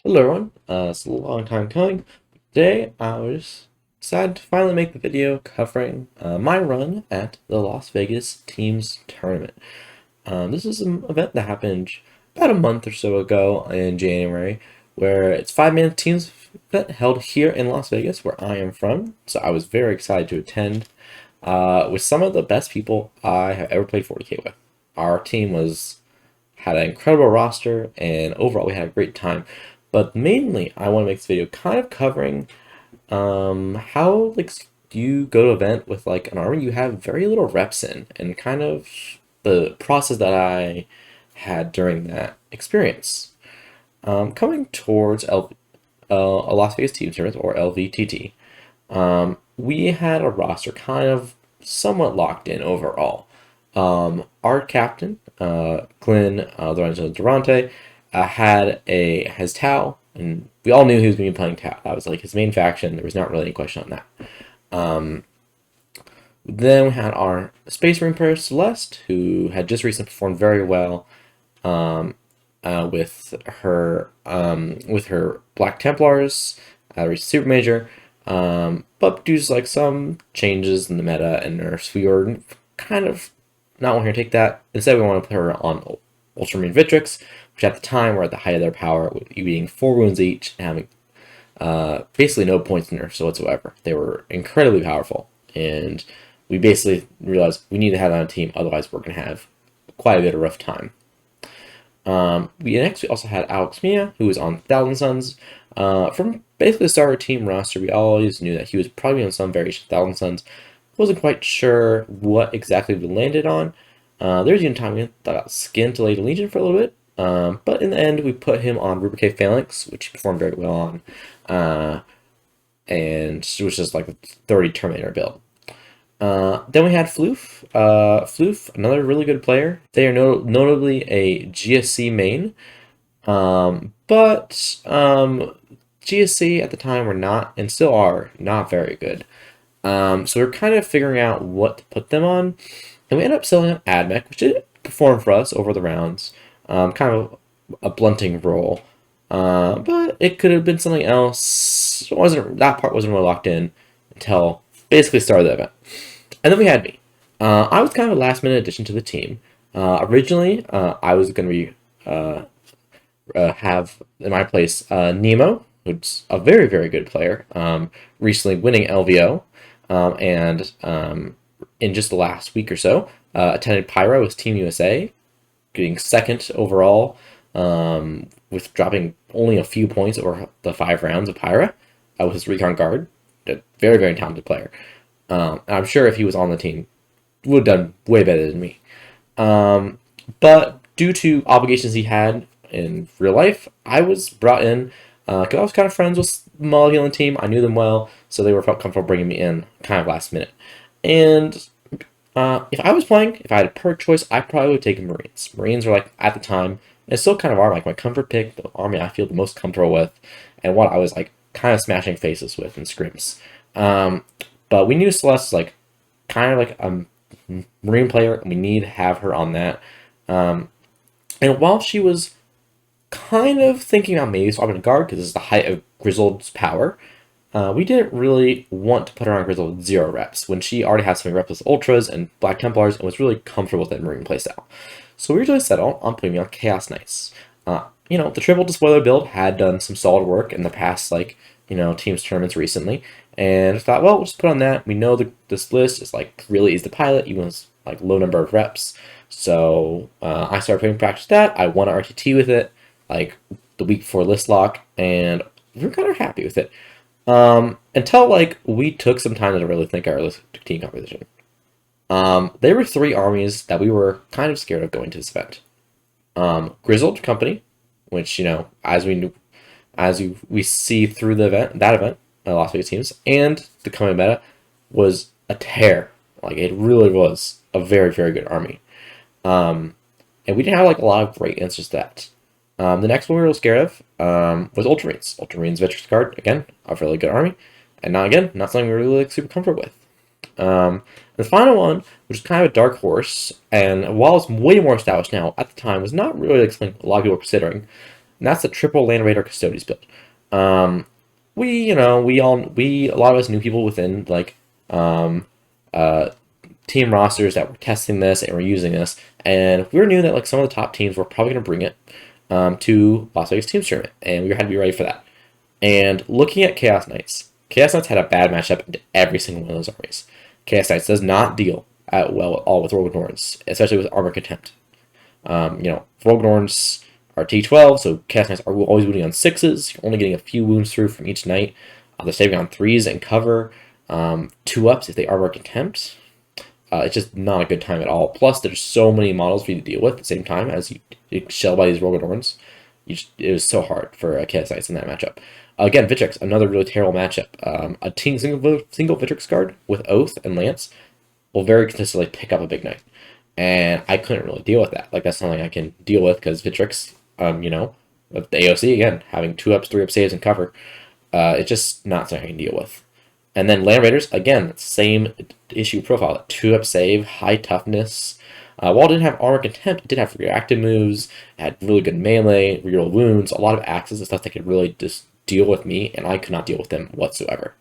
Hello everyone, it's a long time coming. Today I was decided to finally make the video covering my run at the Las Vegas Teams Tournament. This is an event that happened about a month or so ago in January, where it's 5-man teams event held here in Las Vegas, where I am from. So I was very excited to attend with some of the best people I have ever played 40K with. Our team had an incredible roster, and overall we had a great time. But mainly, I want to make this video kind of covering how do you go to an event with like an army you have very little reps in, and kind of the process that I had during that experience. Coming towards a Las Vegas Team Tournament, or LVTT, we had a roster kind of somewhat locked in overall. Our captain, Glenn Lorenzo Durante, had his Tau, and we all knew he was going to be playing Tau. That was like his main faction. There was not really any question on that. Then we had our Space Marine player Celeste, who had just recently performed very well with her Black Templars, Super Major. But due to like some changes in the meta and nerfs, we were kind of not wanting to take that. Instead, we want to put her on Ultramarine Victrix, which at the time were at the height of their power, with being 4 wounds each and having basically no points in nerfs whatsoever. They were incredibly powerful, and we basically realized we need to have that on a team, otherwise we're going to have quite a bit of rough time. We also had Alex Mia, who was on Thousand Suns. From basically the start of our team roster, we always knew that he was probably on some variation of Thousand Suns. Wasn't quite sure what exactly we landed on. There was even time we thought about Skin to Lady Legion for a little bit, but in the end we put him on Rubricate Phalanx, which he performed very well on, and it was just like a 30 Terminator build. Then we had Floof. Floof, another really good player. They are notably a GSC main, but GSC at the time were not, and still are, not very good. So we're kind of figuring out what to put them on, and we ended up selling an AdMech, which did perform for us over the rounds. Kind of a blunting role, but it could have been something else. That part wasn't really locked in until basically started the event. And then we had me. I was kind of a last minute addition to the team. Originally, I was going to be have in my place Nemo, who's a very, very good player, recently winning LVO, and in just the last week or so, attended Pyra with Team USA, getting second overall, with dropping only a few points over the 5 rounds of Pyra, with his Recon Guard. A very, very talented player. I'm sure if he was on the team, would have done way better than me. But due to obligations he had in real life, I was brought in because I was kind of friends with Molly on the team. I knew them well, so they felt comfortable bringing me in kind of last minute. And if I was playing, if I had a perk choice, I probably would take Marines. Marines were like, at the time, and still kind of are like my comfort pick, the army I feel the most comfortable with, and what I was like kind of smashing faces with in scrims. But we knew Celeste was like kind of like a Marine player, and we need to have her on that. And while she was kind of thinking about maybe swapping to guard because it's the height of Grizzled's power, we didn't really want to put her on Grizzle with 0 reps when she already has some reps with Ultras and Black Templars and was really comfortable with that Marine playstyle. So we really settled on putting me on Chaos Knights. The triple despoiler build had done some solid work in the past, teams tournaments recently, and I thought, well, we'll just put on that. We know this list is like really easy to pilot, even with like low number of reps. So I started putting practice that. I won an RTT with it, like the week before list lock, and we were kind of happy with it. Until like we took some time to really think our list team composition. There were 3 armies that we were kind of scared of going to this event. Grizzled Company, which we see through that event, Las Vegas teams, and the coming meta was a tear. Like it really was a very, very good army. And we didn't have like a lot of great answers to that. The next one we were scared of was Ultramarines. Ultramarines Victrix Guard, again, a really good army, and not something we were really like, super comfortable with. The final one, which is kind of a dark horse, and while it's way more established now, at the time was not really like something a lot of people were considering, and that's the triple Land Raider Custodes build. A lot of us knew people within like uh, team rosters that were testing this and were using this, and we knew that like some of the top teams were probably going to bring it to Las Vegas Teams Tournament, and we had to be ready for that. And looking at Chaos Knights had a bad matchup into every single one of those armies. Chaos Knights does not deal well at all with Rogue Norns, especially with Armor Contempt. Rogue Norns are T12, so Chaos Knights are always wounding on 6s. You're only getting a few wounds through from each knight. They're saving on 3s and cover. 2-ups if they Armor Contempt. It's just not a good time at all. Plus, there's so many models for you to deal with at the same time as you shell by these Rogue Norns. It was so hard for Chaos Knights in that matchup. Again, Victrix, another really terrible matchup. A single Victrix guard with Oath and Lance will very consistently pick up a big knight. And I couldn't really deal with that. Like, that's something I can deal with because Victrix, with the AOC, again, having 2-ups, 3-up saves and cover, it's just not something I can deal with. And then Land Raiders, again, same issue profile. 2-up save, high toughness. While it didn't have Armor Contempt, it did have reactive moves, it had really good melee, real wounds, a lot of axes and stuff that could really just deal with me, and I could not deal with them whatsoever.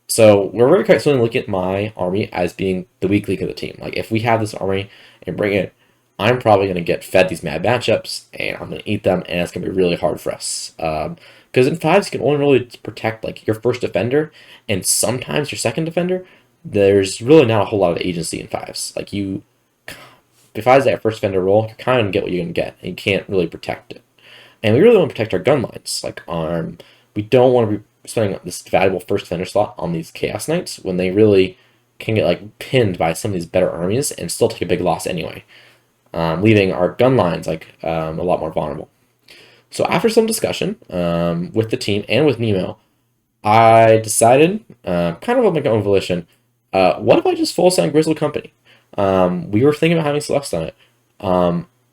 So we're very quite soon looking at my army as being the weak link of the team. Like, if we have this army and bring it, I'm probably going to get fed these mad matchups, and I'm going to eat them, and it's going to be really hard for us. Because in 5s, you can only really protect like your first defender, and sometimes your second defender. There's really not a whole lot of agency in 5s. Like, if I was that first defender role, you're kind of going to get what you're going to get, and you can't really protect it. And we really want to protect our gun lines. Like, we don't want to be spending this valuable first defender slot on these Chaos Knights when they really can get like pinned by some of these better armies and still take a big loss anyway, leaving our gun lines like a lot more vulnerable. So after some discussion with the team and with Nemo, I decided, kind of of my own volition, what if I just full send Grizzly Company? We were thinking about having Celeste on it,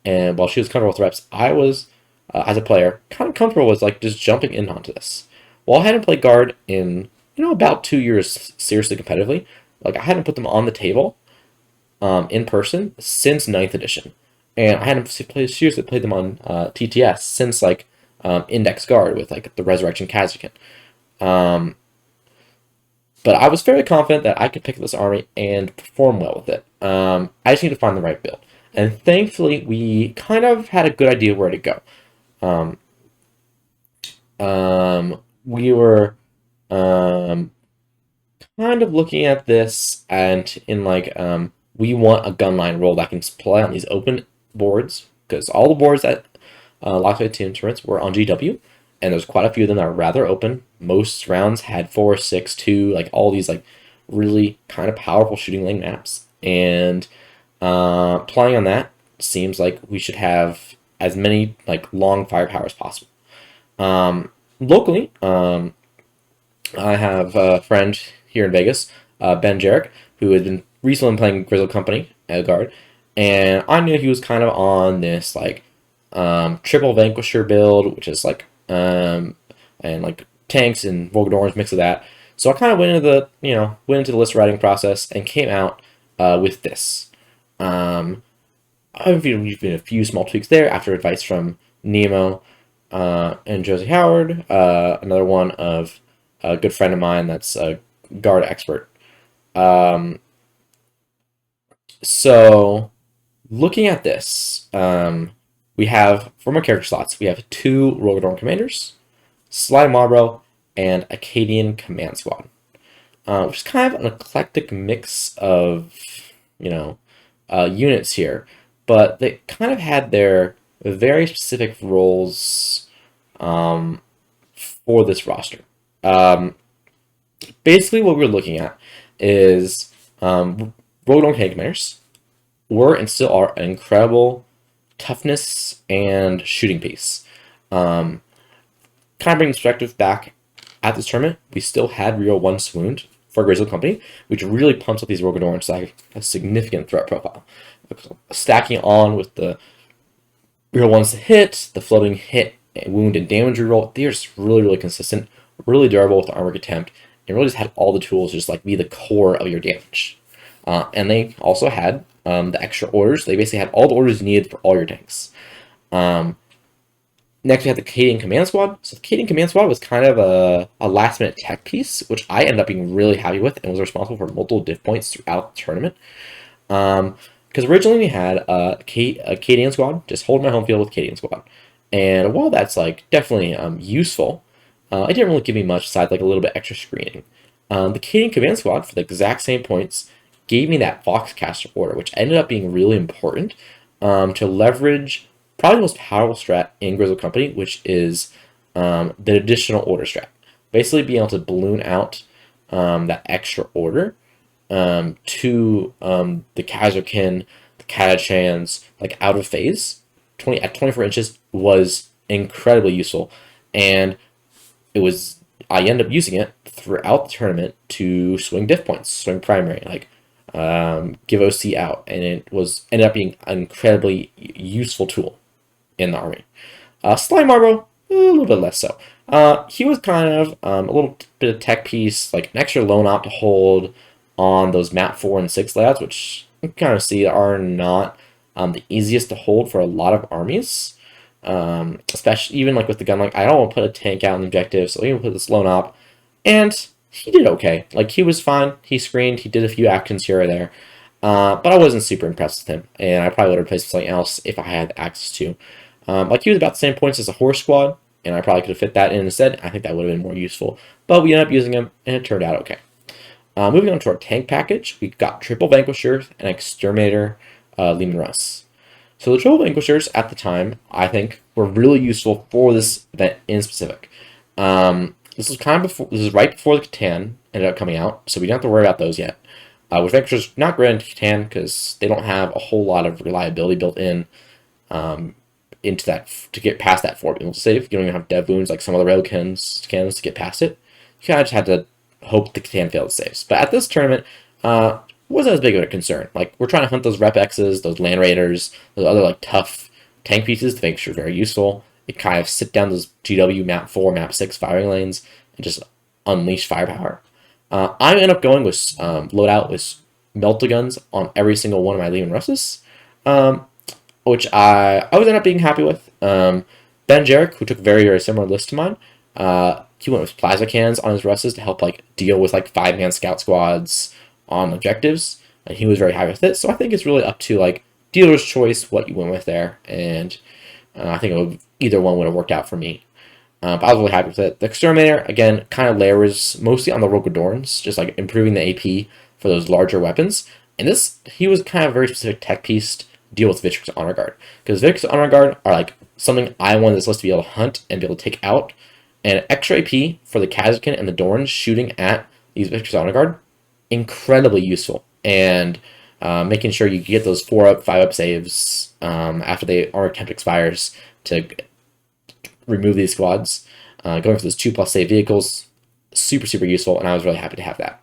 and while she was comfortable with reps, I was, as a player, kind of comfortable with like just jumping in onto this. Well, I hadn't played guard in about 2 years seriously competitively. Like, I hadn't put them on the table in person since 9th edition, and I hadn't seriously played them on TTS since like Index Guard with like the Resurrection Kazakin. But I was fairly confident that I could pick this army and perform well with it. I just need to find the right build, and thankfully we kind of had a good idea where to go. We were kind of looking at this and in like we want a gunline role that can play on these open boards, because all the boards at Las Vegas Team Tournaments were on GW, and there's quite a few of them that are rather open. Most rounds had 4, 6, 2, like all these like really kind of powerful shooting lane maps, and playing on that seems like we should have as many like long firepower as possible. Locally, I have a friend here in Vegas, Ben Jarek, who had been recently playing Grizzle Company at guard, and I knew he was kind of on this like triple Vanquisher build, which is like and like tanks and Volgadorns, mix of that. So I kind of went into the list writing process and came out with this. I've been a few small tweaks there after advice from Nemo and Josie Howard, another one of a good friend of mine that's a guard expert. So looking at this, we have, for my character slots, we have 2 Rogadorn Commanders, Sly Marlborough, and Acadian Command Squad, which is kind of an eclectic mix of, units here, but they kind of had their very specific roles for this roster. Basically, what we're looking at is Rogadorn Commanders were and still are an incredible toughness and shooting piece. Kind of bringing perspective back at this tournament, we still had real 1 swound for Grizzly Company, which really pumps up these Rogadorns to like a significant threat profile. Stacking on with the real 1s to hit, the floating hit, wound, and damage reroll, they're just really, really consistent, really durable with the Armor Contempt, and really just had all the tools to just like be the core of your damage. And they also had the extra orders. They basically had all the orders needed for all your tanks. Next, we have the Cadian Command Squad. So the Cadian Command Squad was kind of a last-minute tech piece, which I ended up being really happy with and was responsible for multiple diff points throughout the tournament. Because originally we had a Cadian Squad, just hold my home field with Cadian Squad. And while that's like definitely useful, it didn't really give me much aside like a little bit extra screening. The Cadian Command Squad, for the exact same points, gave me that Foxcaster order, which ended up being really important to leverage probably the most powerful strat in Grizzle Company, which is the additional order strat. Basically being able to balloon out that extra order to the Kazakin, the Katachans, like out of phase, at 24 inches was incredibly useful. And I ended up using it throughout the tournament to swing diff points, swing primary, like give OC out, and it ended up being an incredibly useful tool in the army. Slime Marbo, a little bit less so. He was kind of a little bit of tech piece, like an extra lone op to hold on those map 4 and 6 layouts, which you can kind of see are not the easiest to hold for a lot of armies. Especially even like with the gun, like I don't want to put a tank out in the objective, so even put this lone op, and he did okay. Like he was fine. He screened. He did a few actions here or there, but I wasn't super impressed with him, and I probably would have replaced something else if I had access to. Like he was about the same points as a horse squad, and I probably could have fit that in instead. I think that would have been more useful, but we ended up using him, and it turned out okay. Moving on to our tank package, we got triple Vanquisher and Exterminator Lehman Russ. So the triple Vanquishers at the time, I think, were really useful for this event in specific. This was right before the Catan ended up coming out, so we don't have to worry about those yet. With Vanquishers, not great into Catan because they don't have a whole lot of reliability built in into that to get past that 4 save. You don't even have dev wounds like some of the railguns to get past it. You kind of just had to hope the Catan failed saves. But at this tournament, wasn't as big of a concern. Like we're trying to hunt those Rep X's, those Land Raiders, those other like tough tank pieces to make sure very useful. It kind of sit down those GW map 4, map 6 firing lanes and just unleash firepower. I ended up going with loadout with Melta-Guns on every single one of my Lehman Russes, which I was ended up being happy with. Ben Jarek, who took a very, very similar list to mine, he went with plasma cannons on his Russes to help like deal with like 5-man scout squads on objectives, and he was very happy with it. So I think it's really up to like dealer's choice what you went with there, and I think either one would have worked out for me. But I was really happy with it. The Exterminator, again, kind of layers mostly on the Rogodorns, just like improving the AP for those larger weapons. And he was kind of a very specific tech piece to deal with Victrix Honor Guard, because Victrix Honor Guard are like something I wanted this list to be able to hunt and be able to take out. And extra AP for the Kazakin and the Dorns shooting at these Victrix Honor Guard, incredibly useful. And making sure you get those 4-up, 5-up saves after the armor temp expires to remove these squads. Going for those 2+ save vehicles, super, super useful, and I was really happy to have that.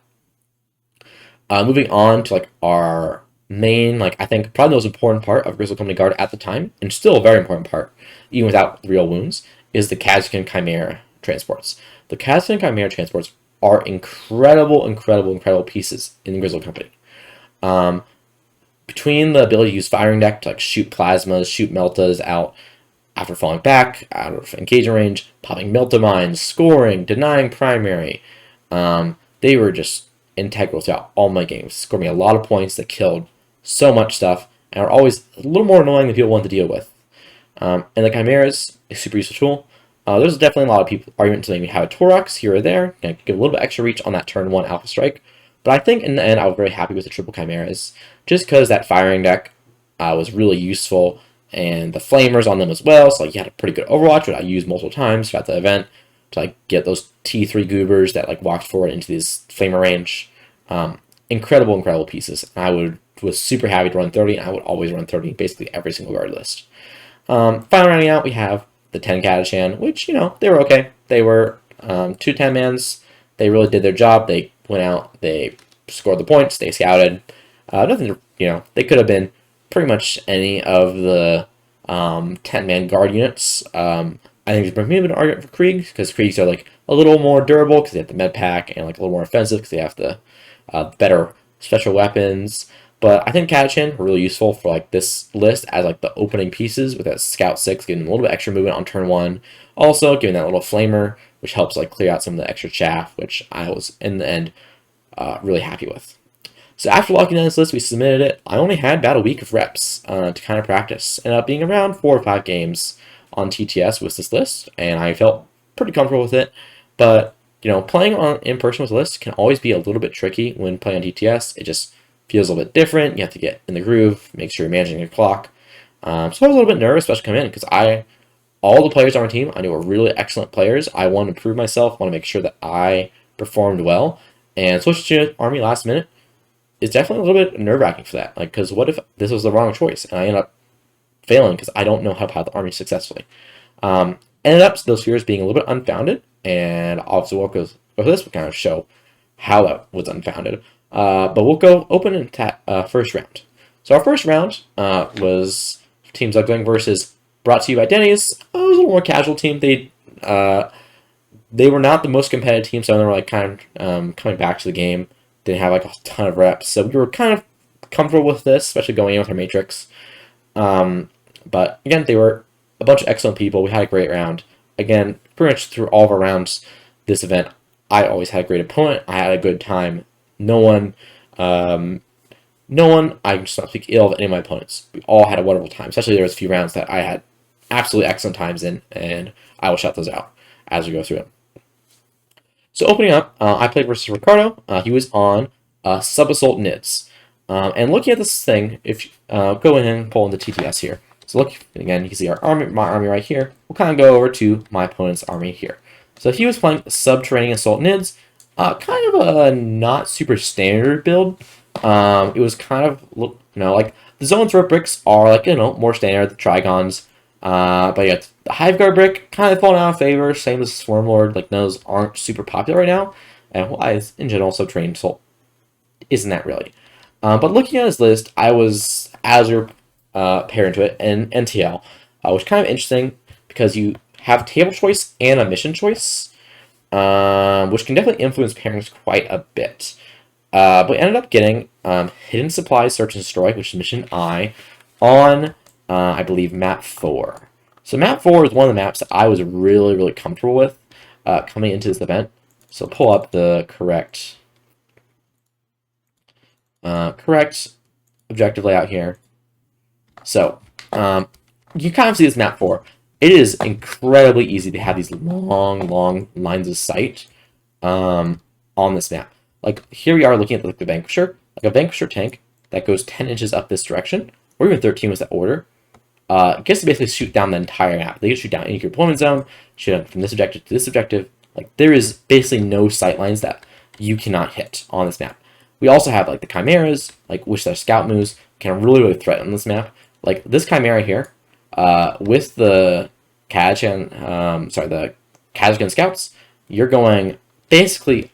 Moving on to like our main, like I think probably the most important part of Grizzle Company Guard at the time, and still a very important part, even without the real wounds, is the Kazakin Chimera transports. The Kazakin Chimera transports are incredible, incredible, incredible pieces in the Grizzle Company. Between the ability to use firing deck to like shoot plasmas, shoot meltas out after falling back, out of engagement range, popping melta mines, scoring, denying primary, they were just integral throughout all my games. Scored me a lot of points that killed so much stuff, and are always a little more annoying than people want to deal with. And the Chimeras, a super useful tool. There's definitely a lot of people arguing to maybe have a Torox here or there, give a little bit extra reach on that turn 1 Alpha Strike. But I think in the end I was very happy with the triple Chimeras, just because that firing deck was really useful, and the flamers on them as well, so like you had a pretty good Overwatch, which I used multiple times throughout the event to like get those T3 goobers that like walked forward into this flamer range. Incredible, incredible pieces. I was super happy to run 30, and I would always run 30 basically every single guard list. Finally rounding out, we have the 10 Katachan, which, you know, they were okay. They were 2 10-mans. They really did their job. They went out, they scored the points, they scouted. Nothing, you know, they could have been pretty much any of the 10-man guard units. I think there's maybe an argument for Kriegs, because Kriegs are like a little more durable because they have the med pack, and like a little more offensive because they have the better special weapons. But I think Catachan were really useful for like this list as like the opening pieces with that Scout 6, giving a little bit extra movement on turn 1. Also giving that little Flamer, which helps like clear out some of the extra chaff, which I was in the end really happy with. So after locking down this list, we submitted it. I only had about a week of reps to kind of practice. Ended up being around 4 or 5 games on TTS with this list, and I felt pretty comfortable with it. But playing on in person with a list can always be a little bit tricky when playing on TTS. It just feels a little bit different. You have to get in the groove, make sure you're managing your clock. So I was a little bit nervous, especially coming in, because all the players on my team I knew were really excellent players. I wanted to prove myself, want to make sure that I performed well, and switching to Army last minute is definitely a little bit nerve-wracking for that. Like, because what if this was the wrong choice and I end up failing because I don't know how to pilot the Army successfully? Ended up those fears being a little bit unfounded, and obviously we'll go over this will kind of show how that was unfounded. But we'll go open and first round. So our first round was Team Zugzswang versus brought to you by Denny's. It was a little more casual team. They were not the most competitive team, so they were like kind of coming back to the game. Didn't have like a ton of reps, so we were kind of comfortable with this, especially going in with our Matrix. But again, they were a bunch of excellent people. We had a great round. Again, pretty much through all of our rounds this event, I always had a great opponent. I had a good time. No one, I just not speak ill of any of my opponents. We all had a wonderful time, especially there was a few rounds that I had absolutely excellent times in, and I will shout those out as we go through them. So opening up, I played versus Ricardo. He was on Sub-Assault Nids. And looking at this thing, if you go in and pull into TTS here. So look, again, you can see my army right here. We'll kind of go over to my opponent's army here. So he was playing Subterranean Assault Nids. Kind of a not super standard build. It was kind of, like the Zone Throat bricks are like, more standard, the Trigons. But yeah, the Hive Guard brick kind of falling out of favor, same as Swarm Lord. Like those aren't super popular right now, and why in general Subterranean Assault isn't that really. But looking at his list, I was Azure pair into it and NTL, which is kind of interesting because you have table choice and a mission choice, which can definitely influence pairings quite a bit. But we ended up getting Hidden Supply Search and Destroy, which is mission I, on I believe map 4. So map 4 is one of the maps that I was really, really comfortable with coming into this event. So pull up the correct objective layout here. So you kind of see this map 4. It is incredibly easy to have these long lines of sight on this map. Like here we are looking at the Vanquisher, like a Vanquisher tank that goes 10 inches up this direction, or even 13 was that order. Gets to basically shoot down the entire map. They can shoot down any deployment zone, shoot from this objective to this objective. Like there is basically no sight lines that you cannot hit on this map. We also have like the Chimeras, like which their scout moves can really threaten this map. Like this Chimera here, with the the Kazakh scouts, you're going basically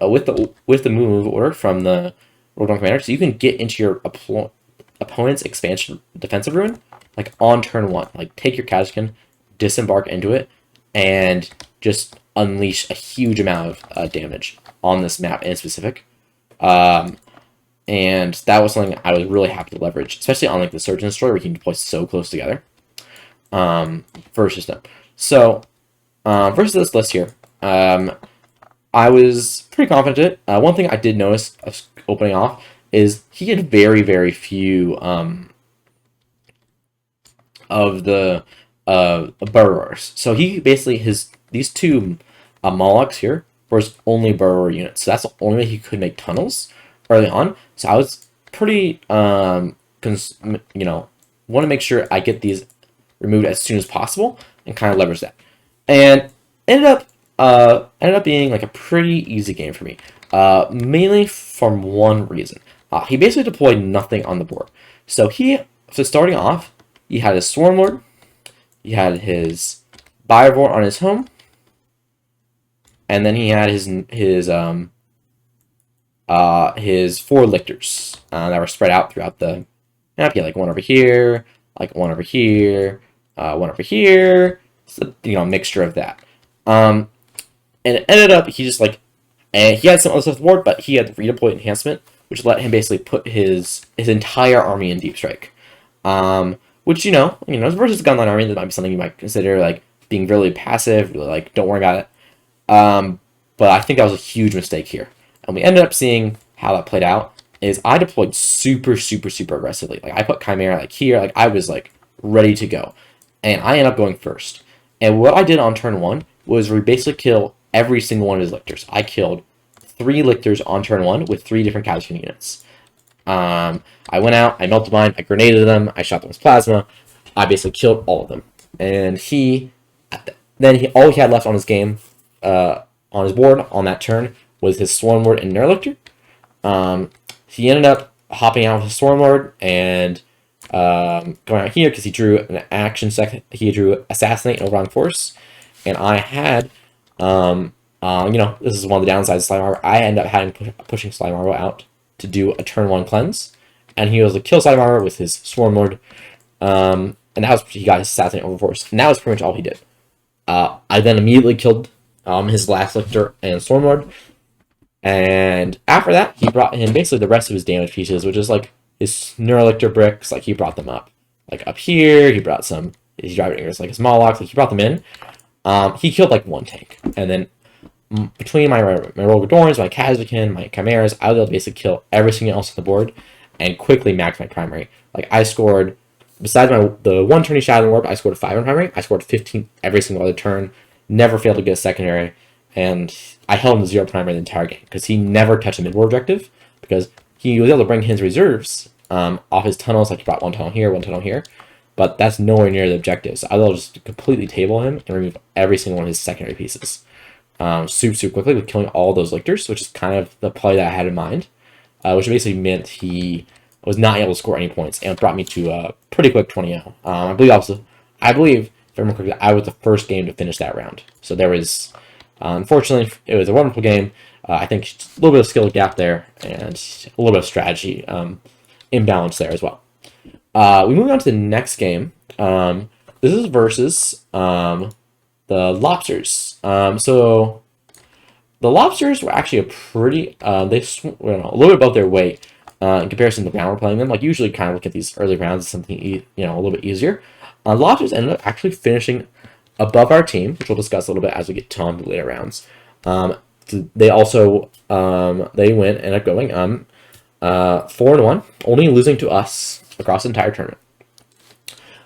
with the move order from the World War Commander, so you can get into your opponent's expansion defensive ruin like on turn 1. Like take your Kazakhstan, disembark into it, and just unleash a huge amount of damage on this map in specific. And that was something I was really happy to leverage, especially on like the Surge and Destroy where you can deploy so close together versus them. So versus this list here, I was pretty confident. One thing I did notice opening off is he had very, very few of the burrowers. So he basically these two Molochs here were his only burrower units. So that's the only way he could make tunnels early on. So I was pretty want to make sure I get these removed as soon as possible and kind of leverage that. And ended up being like a pretty easy game for me. Mainly from one reason. He basically deployed nothing on the board. So starting off, he had his Swarm Lord, he had his Bivore on his home, and then he had his 4 lictors that were spread out throughout the map. He had like one over here, like one over here, one over here. So, mixture of that. And it ended up he had some other stuff on the board, but he had the redeploy enhancement, which let him basically put his entire army in deep strike. Which versus a gunline army, that might be something you might consider like being really passive, really like don't worry about it. But I think that was a huge mistake here, and we ended up seeing how that played out. Is I deployed super aggressively. Like I put Chimera like here, like I was like ready to go, and I ended up going first. And what I did on turn 1 was we basically kill every single one of his lictors. I killed 3 lictors on turn 1 with 3 different Cavalry units. I went out, I melted mine, I grenaded them, I shot them with plasma. I basically killed all of them. And all he had left on his game, on his board on that turn was his Swarmlord and Nerlictor. He ended up hopping out with his Swarmlord and going out here because he drew an action second. He drew Assassinate and Overwhelming Force, and I had, this is one of the downsides of Slime Armor. I ended up pushing Slime Armor out to do a turn 1 cleanse, and he was like kill Slime Armor with his Swarmlord, and that was he got his Assassinate and Overwhelming Force, and that was pretty much all he did. I then immediately killed his last Lictor and Stormlord, and after that, he brought him basically the rest of his damage pieces, which is like his Neurolictor bricks. Like he brought them up, like up here. He brought some. He's driving like his Molochs. Like he brought them in. He killed like 1 tank, and then between my Rogadorns, my Kazakin, my Chimeras, I was able to basically kill everything else on the board and quickly max my primary. Like I scored. Besides the 1 turn he Shadow Warp, I scored 5 on primary. I scored 15 every single other turn. Never failed to get a secondary, and I held him to 0 primary the entire game because he never touched a mid-war objective because he was able to bring his reserves off his tunnels. Like he brought 1 tunnel here, 1 tunnel here, but that's nowhere near the objective. So I was able to just completely table him and remove every single one of his secondary pieces super quickly with killing all those lictors, which is kind of the play that I had in mind, which basically meant he was not able to score any points, and it brought me to a pretty quick 20-0. I believe, if I remember correctly, I was the first game to finish that round. So there was, unfortunately, it was a wonderful game. I think a little bit of skill gap there, and a little bit of strategy imbalance there as well. We move on to the next game. This is versus the Lobsters. So the Lobsters were actually a pretty, a little bit above their weight. In comparison to the round we're playing them. Like usually kind of look at these early rounds as something a little bit easier. Lobsters ended up actually finishing above our team, which we'll discuss a little bit as we get to the later rounds. They also they ended up going 4-1, only losing to us across the entire tournament.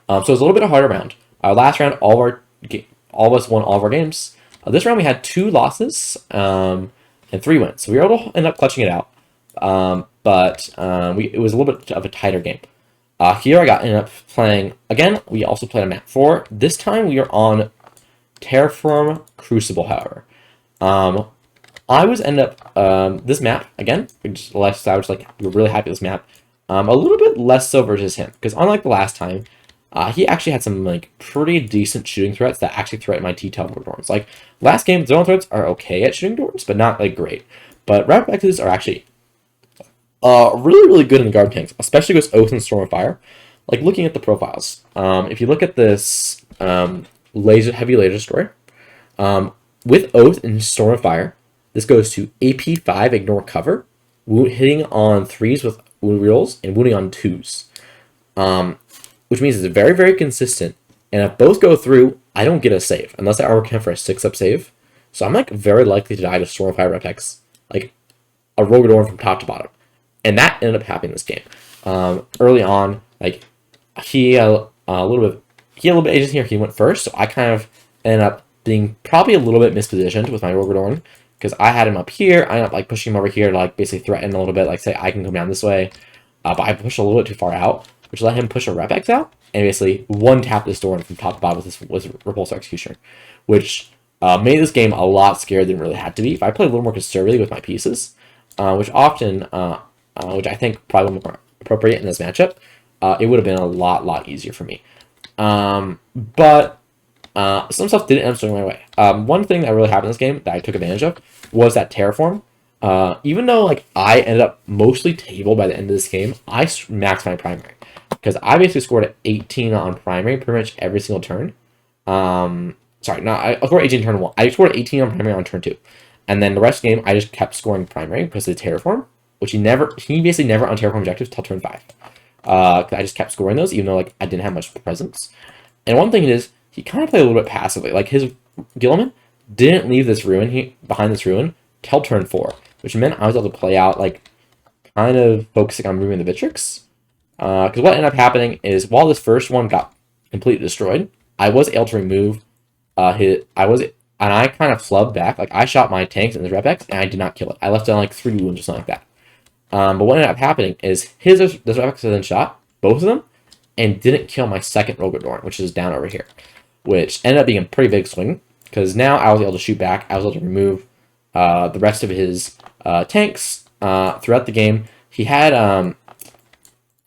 So it was a little bit of a harder round. Last round, all of us won all of our games. This round we had 2 losses and 3 wins, so we were able to end up clutching it out. But it was a little bit of a tighter game. Here I ended up playing, again, we also played on map 4. This time we are on Terraform Crucible, however. I was ended up, this map, again, I was like, we're really happy with this map. A little bit less so versus him, because unlike the last time, he actually had some like pretty decent shooting threats that actually threatened my T-Tail Dorms. Like, last game, zone threats are okay at shooting Dorms, but not like great. But Rapid Exes are actually really good in the guard tanks, especially with Oath and Storm of Fire. Like looking at the profiles, if you look at this heavy laser destroyer, with Oath and Storm of Fire, this goes to AP 5, ignore cover, hitting on 3s with wound rerolls and wounding on 2s, which means it's very consistent. And if both go through, I don't get a save unless I armor count for a 6-up save. So I'm like very likely to die to Storm of Fire Repex, like a Rogadorn from top to bottom. And that ended up happening this game. Early on, like he had a little bit agency here. He went first, so I kind of ended up being probably a little bit mispositioned with my Rogadorn because I had him up here. I ended up like pushing him over here to like basically threaten a little bit, like say I can come down this way, but I pushed a little bit too far out, which let him push a Repex out and basically one-tap this door from top to bottom with Repulsor Executioner, which made this game a lot scarier than it really had to be. If I played a little more conservatively with my pieces, which I think probably more appropriate in this matchup, it would have been a lot easier for me. But some stuff didn't end up going my way. One thing that really happened in this game that I took advantage of was that Terraform. Even though like I ended up mostly tabled by the end of this game, I maxed my primary because I basically scored 18 on primary pretty much every single turn. I scored 18 turn 1. I scored 18 on primary on turn 2, and then the rest of the game I just kept scoring primary because of the Terraform. which he basically never unterraformed objectives till turn 5. I just kept scoring those, even though like I didn't have much presence. And one thing is, he kind of played a little bit passively. Like his Gilman didn't leave this ruin behind this ruin till turn 4, which meant I was able to play out like kind of focusing on moving the Vitrix. Because what ended up happening is while this first one got completely destroyed, I was able to remove and I kind of flubbed back. Like I shot my tanks in the Repex and I did not kill it. I left it on like 3 wounds or something like that. But what ended up happening is this Repex then shot both of them and didn't kill my second Rogadorn, which is down over here, which ended up being a pretty big swing because now I was able to shoot back. I was able to remove the rest of his tanks throughout the game. He had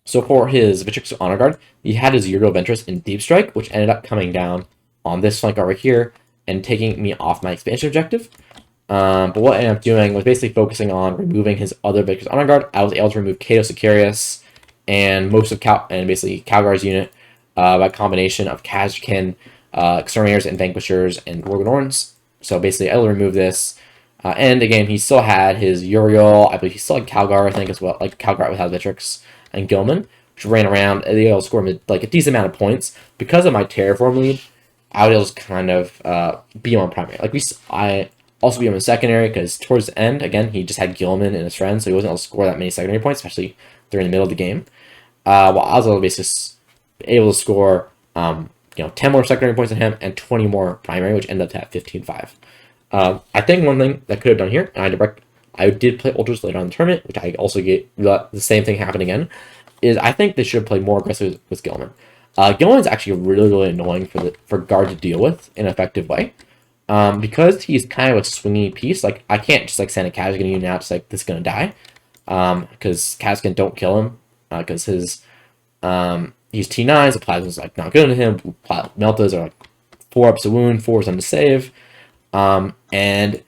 so for his Vitrix Honor Guard, he had his Euro Ventress in Deep Strike, which ended up coming down on this flank over here and taking me off my expansion objective. But what I ended up doing was basically focusing on removing his other Vitrix Honor Guard. I was able to remove Kato Sicarius and most of basically Calgar's unit by combination of Kazkin, Exterminators and Vanquishers and Rogadorns. So basically, I will remove this. And again, he still had his Uriel. I believe he still had Calgar, I think, as well. Like Calgar without Vitrix and Gilman, which ran around. And they all scored like a decent amount of points because of my Terraform lead. I was able to kind of be on primary. Like I also be on secondary because towards the end, again, he just had Gilman and his friends, so he wasn't able to score that many secondary points, especially during the middle of the game. While I was able to score 10 more secondary points than him and 20 more primary, which ended up at 15-5. I think one thing that could have done here, and I did play Ultras later on in the tournament, which I also get the same thing happen again, is I think they should have played more aggressive with Gilman. Gilman is actually really, really annoying for guard to deal with in an effective way. Because he's kind of a swingy piece, like I can't just like send a Kazkin unit out just like this is gonna die. Because Kazkin don't kill him. Because his he's T9s, the plasma's like not good to him. Meltas are like 4 ups a wound, 4s on the save. And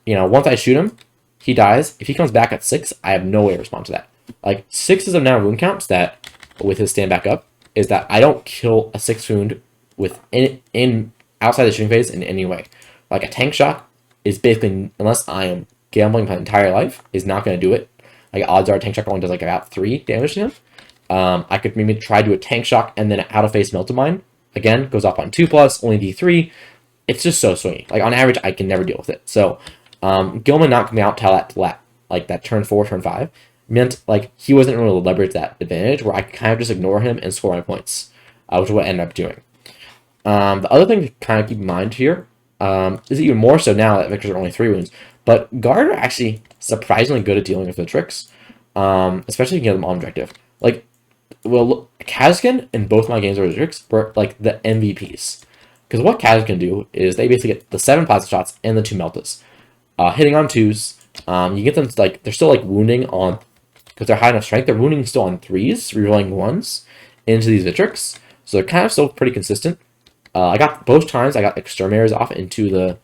once I shoot him, he dies. If he comes back at 6, I have no way to respond to that. Like 6 is the amount of wound counts that with his stand back up is that I don't kill a 6 wound with in outside the shooting phase in any way. Like a tank shot is basically, unless I am gambling my entire life, is not going to do it. Like odds are a tank shock only does like about 3 damage to him. I could maybe try to do a tank shock and then out of face melt of mine. Again, goes off on 2+, only D3. It's just so swingy. Like on average, I can never deal with it. So Gilman not coming out till that turn 4, turn 5 meant like he wasn't able to leverage that advantage where I could kind of just ignore him and score my points, which is what I ended up doing. The other thing to kind of keep in mind here is even more so now that Victors are only 3 wounds, but guard are actually surprisingly good at dealing with the tricks, especially if you get them on objective. Like, well, Kazkin in both my games with tricks were like the MVPs. Because what Kaz can do is they basically get the 7 plasma shots and the 2 meltas. Hitting on 2s, you get them to, like, they're still like wounding on, because they're high enough strength, they're wounding still on 3s, rerolling 1s into these Vitrix. So they're kind of still pretty consistent. I got both times I got Exterminators off into the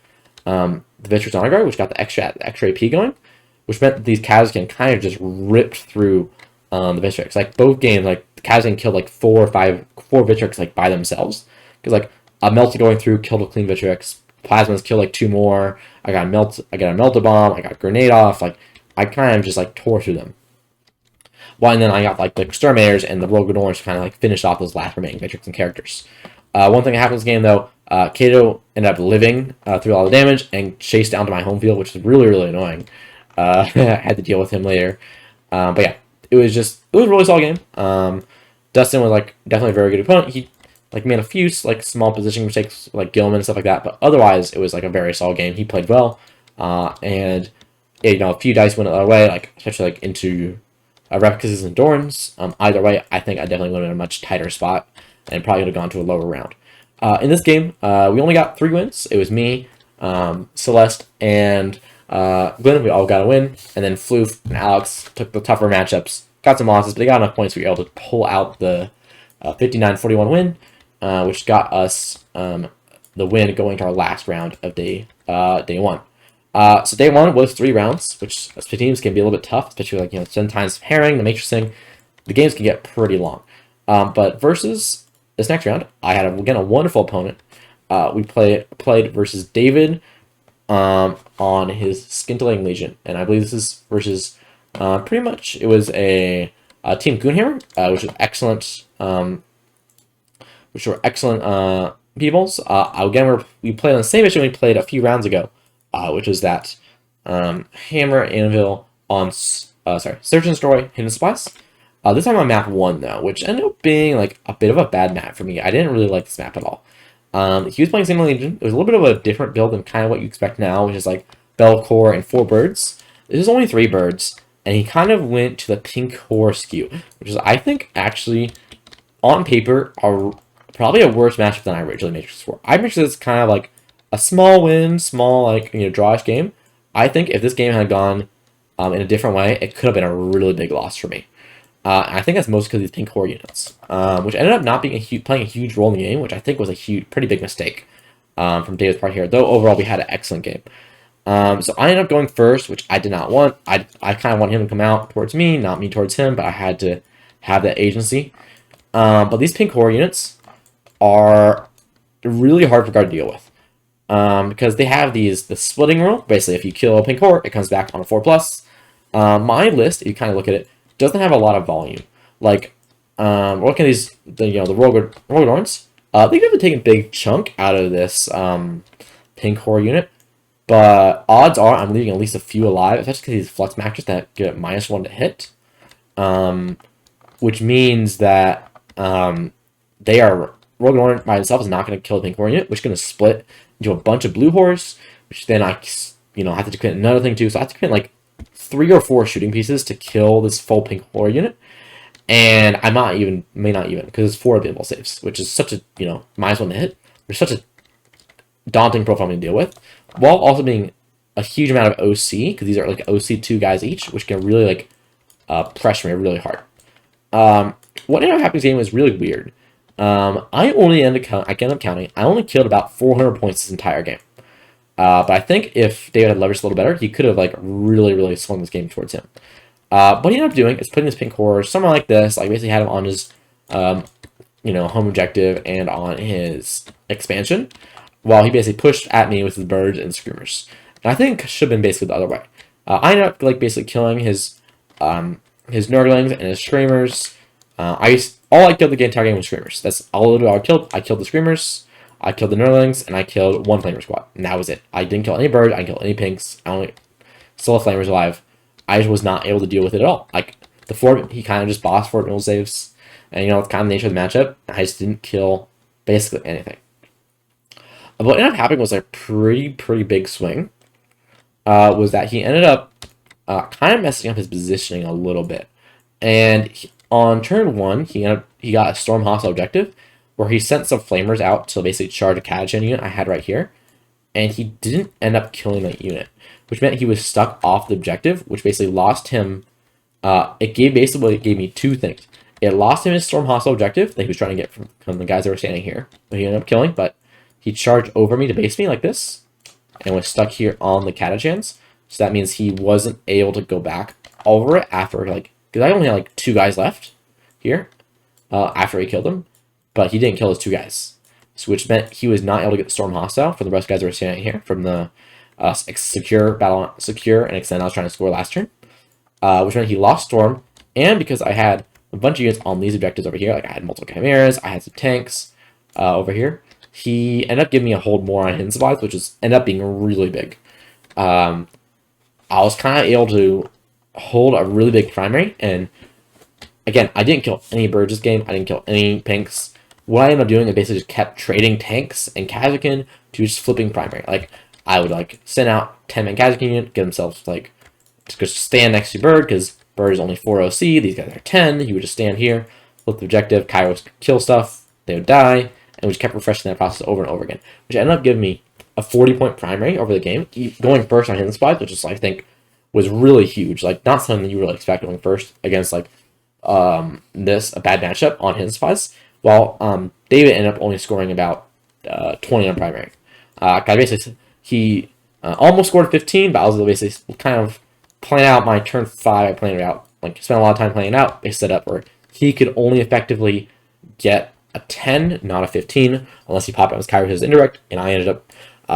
Vitrix Honor Guard, which got the extra AP going, which meant that these Kaz can kind of just rip through the Vitrix. Like both games, like Kaz can kill like 4 Vitrix like by themselves. Because like a Melta going through, killed a clean Vitrix. Plasmas killed like 2 more. I got a Melta Bomb. I got a Grenade off. Like I kind of just like tore through them. Well, and then I got like the Exterminators and the Rogadorns to kind of like finish off those last remaining Vitrix and characters. One thing that happened in this game though, Kato ended up living through all the damage and chased down to my home field, which is really, really annoying. I had to deal with him later. But yeah, it was a really solid game. Dustin was like definitely a very good opponent. He like made a few like small positioning mistakes like Gilman and stuff like that, but otherwise it was like a very solid game. He played well, and a few dice went the other way, like especially like into Replicas and Dorns. Either way, I think I definitely went in a much tighter spot and probably would have gone to a lower round. In this game, we only got 3 wins. It was me, Celeste, and Glenn. We all got a win, and then Floof and Alex took the tougher matchups, got some losses, but they got enough points we were able to pull out the 59-41 win. Which got us the win going to our last round of day 1. So day 1 was 3 rounds, which as teams can be a little bit tough, especially like sometimes pairing, the matrixing, the games can get pretty long. But versus this next round, I had again a wonderful opponent. We played versus David on his Scintillating Legion, and I believe this is versus Pretty much, it was a Team Goonhammer, which was excellent. Which were excellent peoples. Again, we played on the same mission we played a few rounds ago, which was that Hammer Anvil on Search and Destroy Hidden Supplies. This time on map 1 though, which ended up being like a bit of a bad map for me. I didn't really like this map at all. He was playing Single Legion. It was a little bit of a different build than kind of what you expect now, which is like Bell Core and 4 birds. This is only 3 birds, and he kind of went to the pink core skew, which is I think actually on paper are probably a worse matchup than I originally made this for. I made this kind of like a small win, small like drawish game. I think if this game had gone in a different way, it could have been a really big loss for me. And I think that's mostly because of these pink core units, which ended up not being playing a huge role in the game, which I think was a pretty big mistake from David's part here. Though overall we had an excellent game. So I ended up going first, which I did not want. I kind of want him to come out towards me, not me towards him, but I had to have that agency. But these pink core units are really hard for guard to deal with because they have the splitting rule. Basically, if you kill a pink core, it comes back on a 4+. My list, if you kind of look at it, doesn't have a lot of volume. Like, looking at these, the Rogue Orns, they could have taken a big chunk out of this pink core unit, but odds are I'm leaving at least a few alive, especially because these flux matches that get -1 to hit, which means that they are Rogue Orn by itself is not going to kill the pink core unit, which is going to split into a bunch of blue horse, which then I have to commit another thing too. So I have to commit like 3 or 4 shooting pieces to kill this full pink core unit, and I may not even because it's 4 available saves, which is such a -1 to hit. There's such a daunting profile to deal with, while also being a huge amount of OC because these are like OC2 guys each, which can really like pressure me really hard. What ended up happening in this game was really weird. I ended up counting. I only killed about 400 points this entire game. But I think if David had leveraged a little better, he could have like really swung this game towards him. What he ended up doing is putting this pink core somewhere like this. Like basically had him on his, home objective and on his expansion, while he basically pushed at me with his birds and screamers. And I think should have been basically the other way. I ended up like basically killing his nurglings and his screamers. All I killed the entire game was screamers. That's all I killed. I killed the screamers, I killed the nurglings, and I killed 1 flamer squad. And that was it. I didn't kill any birds. I didn't kill any pinks. I only still have flamers alive. I just was not able to deal with it at all. Like the 4, he kind of just bossed 4 middle saves, and it's kind of the nature of the matchup. I just didn't kill basically anything. What ended up happening was a pretty big swing. Was that he ended up kind of messing up his positioning a little bit, and on turn 1, he got a Storm hostile objective, where he sent some flamers out to basically charge a Catachan unit I had right here, and he didn't end up killing that unit, which meant he was stuck off the objective, which basically lost him. It gave me 2 things. It lost him his Storm hostile objective that he was trying to get from the guys that were standing here, but he ended up killing. But he charged over me to base me like this, and was stuck here on the Catachans. So that means he wasn't able to go back over it after because I only had like 2 guys left here after he killed them, but he didn't kill his 2 guys, so which meant he was not able to get the Storm hostile for the rest of the guys that were standing here from the secure and extend I was trying to score last turn, which meant he lost Storm, and because I had a bunch of units on these objectives over here, like I had multiple chimeras, I had some tanks over here, he ended up giving me a hold more on hidden supplies, which ended up being really big. I was kind of able to hold a really big primary, and again, I didn't kill any birds this game. I didn't kill any pinks. What I ended up doing is basically just kept trading tanks and Kazakin to just flipping primary. Like I would send out 10-man Kazakin unit, get themselves to just stand next to bird because bird is only 4 OC. These guys are 10. He would just stand here, flip the objective. Kairos could kill stuff. They would die, and we just kept refreshing that process over and over again, which ended up giving me a 40-point primary over the game, going first on hidden supplies, which is I think was really huge. Like not something that you really expect going first against a bad matchup on hidden supplies. While David ended up only scoring about 20 on primary. Basically he almost scored 15, but I was basically kind of playing out my turn 5. I planned it out, spent a lot of time playing it out. They set up where he could only effectively get a 10, not a 15, unless he popped out his Kairos as indirect, and I ended up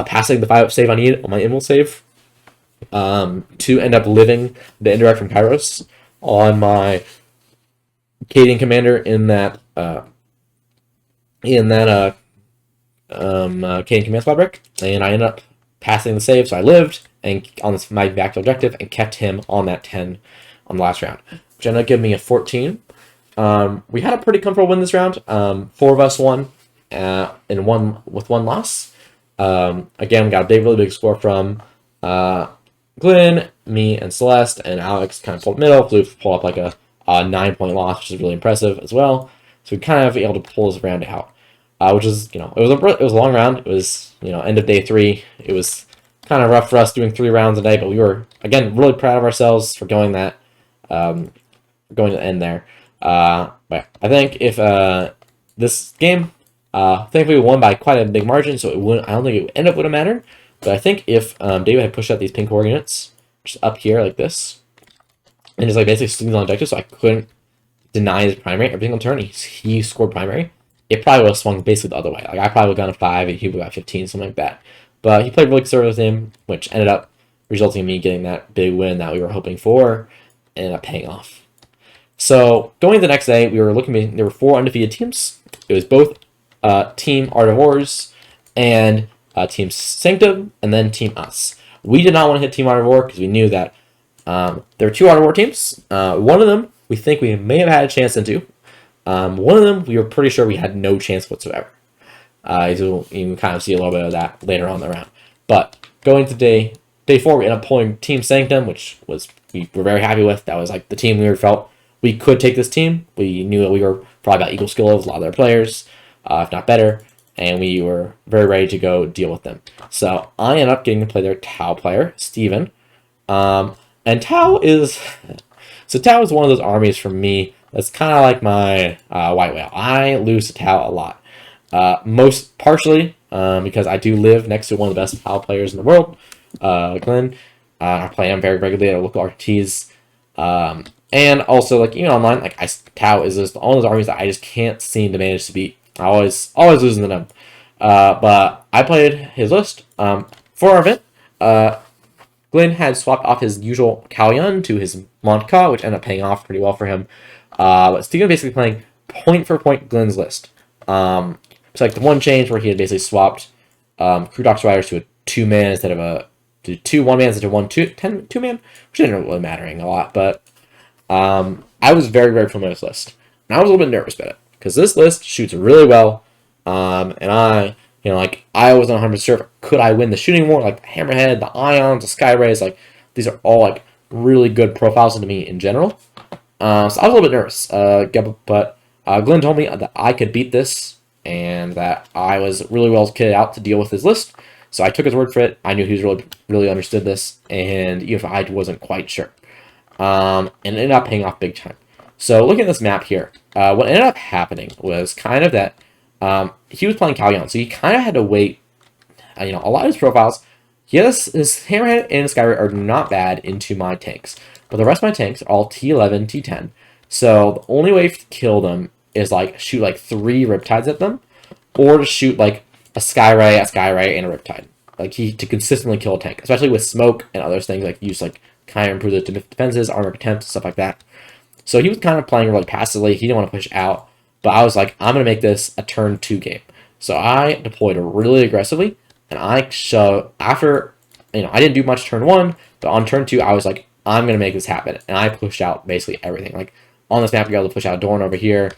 passing the 5 save I needed on my Emerald save. to end up living the indirect from Kairos on my Cadian commander in that Cadian command fabric, and I ended up passing the save, so I lived and on this my actual objective and kept him on that 10 on the last round, which ended up giving me a 14. We had a pretty comfortable win this round. 4 of us won, and one with 1 loss. Again, we got a really big score from Glenn, me, and Celeste, and Alex kind of pulled middle. Blue pulled up like a 9-point loss, which is really impressive as well. So we kind of able to pull this round out, which is, it was a long round. It was, end of day 3. It was kind of rough for us doing 3 rounds a day, but we were, again, really proud of ourselves for going that, going to the end there. But I think if this game, thankfully we won by quite a big margin, so it wouldn't, I don't think it would end up would have mattered. But I think if David had pushed out these pink coordinates just up here like this, and just like basically sitting on objective, so I couldn't deny his primary every single turn, he scored primary, it probably would have swung basically the other way. Like I probably would have gone to 5 and he would have got 15, something like that. But he played really conservative with him, which ended up resulting in me getting that big win that we were hoping for, and ended up paying off. So going the next day, we were looking at, there were 4 undefeated teams. It was both Team Art of Wars and Team Sanctum, and then Team Us. We did not want to hit Team Art of War because we knew that there were 2 Art of War teams. One of them we think we may have had a chance into. One of them we were pretty sure we had no chance whatsoever. So you can kind of see a little bit of that later on in the round. But going to day 4, we ended up pulling Team Sanctum, which was we were very happy with. That was like the team we felt we could take this team. We knew that we were probably about equal skill with a lot of their players, if not better, and we were very ready to go deal with them. So I ended up getting to play their Tau player, Steven. And Tau is... So Tau is one of those armies for me that's kind of like my White Whale. I lose to Tau a lot. Most partially because I do live next to one of the best Tau players in the world, Glenn. I play him very regularly at local RTs. And also, like, even online, like, Tau is just all those armies that I just can't seem to manage to beat. I always losing to them. But I played his list. For our event, Glenn had swapped off his usual Kaoyun to his Montka, which ended up paying off pretty well for him. But Steven basically playing point for point Glenn's list. It's like the one change where he had basically swapped Crew Doctor Riders to a 2-man instead of a 2 1-man instead of 1 2-man, which didn't really mattering a lot, but I was very, very familiar with this list. And I was a little bit nervous about it, because this list shoots really well, and I wasn't 100% sure, could I win the shooting war, like the Hammerhead, the Ions, the Sky Rays, like, these are all, like, really good profiles to me in general. So I was a little bit nervous, but Glenn told me that I could beat this, and that I was really well kitted out to deal with his list. So I took his word for it. I knew he was really understood this, and even if I wasn't quite sure. And it ended up paying off big time. So looking at this map here, what ended up happening was kind of that he was playing Kaoyun, so he kind of had to wait. A lot of his profiles, his Hammerhead and his Skyray are not bad into my tanks, but the rest of my tanks are all T11, T10. So the only way to kill them is like shoot like 3 Riptides at them, or to shoot like a Skyray, and a Riptide. Like to consistently kill a tank, especially with smoke and other things like use like kind of improve the defenses, armor contempt, stuff like that. So he was kind of playing really passively. He didn't want to push out, but I was like, I'm gonna make this a turn 2 game. So I deployed really aggressively, and after I didn't do much turn 1, but on turn 2 I was like, I'm gonna make this happen, and I pushed out basically everything. Like on this map, you're able to push out Dorn over here,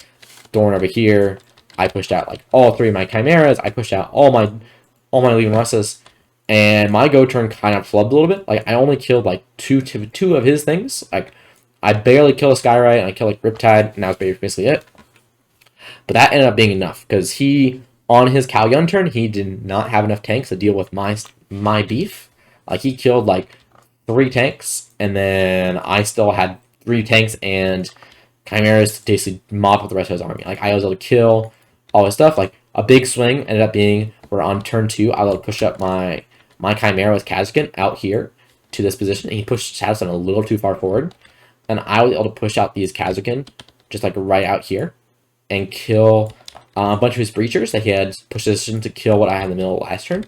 Dorn over here. I pushed out like all 3 of my Chimeras. I pushed out all my Legion Russas, and my go turn kind of flubbed a little bit. Like I only killed like two of his things. Like I barely killed a Skyray, and I killed like Riptide, and that was basically it. But that ended up being enough because he, on his Kaoyun turn, he did not have enough tanks to deal with my beef. Like he killed like 3 tanks, and then I still had 3 tanks and Chimeras to basically mop up the rest of his army. Like I was able to kill all his stuff. Like a big swing ended up being where on turn 2 I was able to push up my Chimera with Kazakin out here to this position, and he pushed Shadowstone a little too far forward, and I was able to push out these Kazakin just like right out here and kill a bunch of his breachers that he had positioned to kill what I had in the middle of last turn,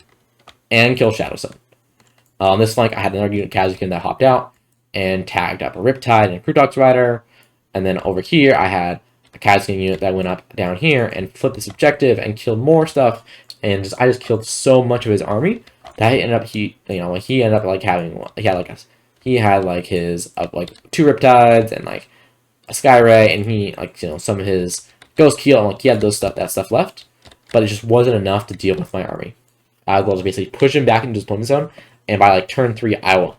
and kill Shadowstone. On this flank, I had another unit Kazakin that hopped out and tagged up a Riptide and a Krutox Rider. And then over here, I had a Kazakin unit that went up down here and flipped this objective and killed more stuff. And I just killed so much of his army that he ended up like having, he had like his like 2 Riptides and like a Skyray, and he some of his Ghost Keel, and like he had that stuff left, but it just wasn't enough to deal with my army. I was basically push him back into his deployment zone, and by like turn 3, I was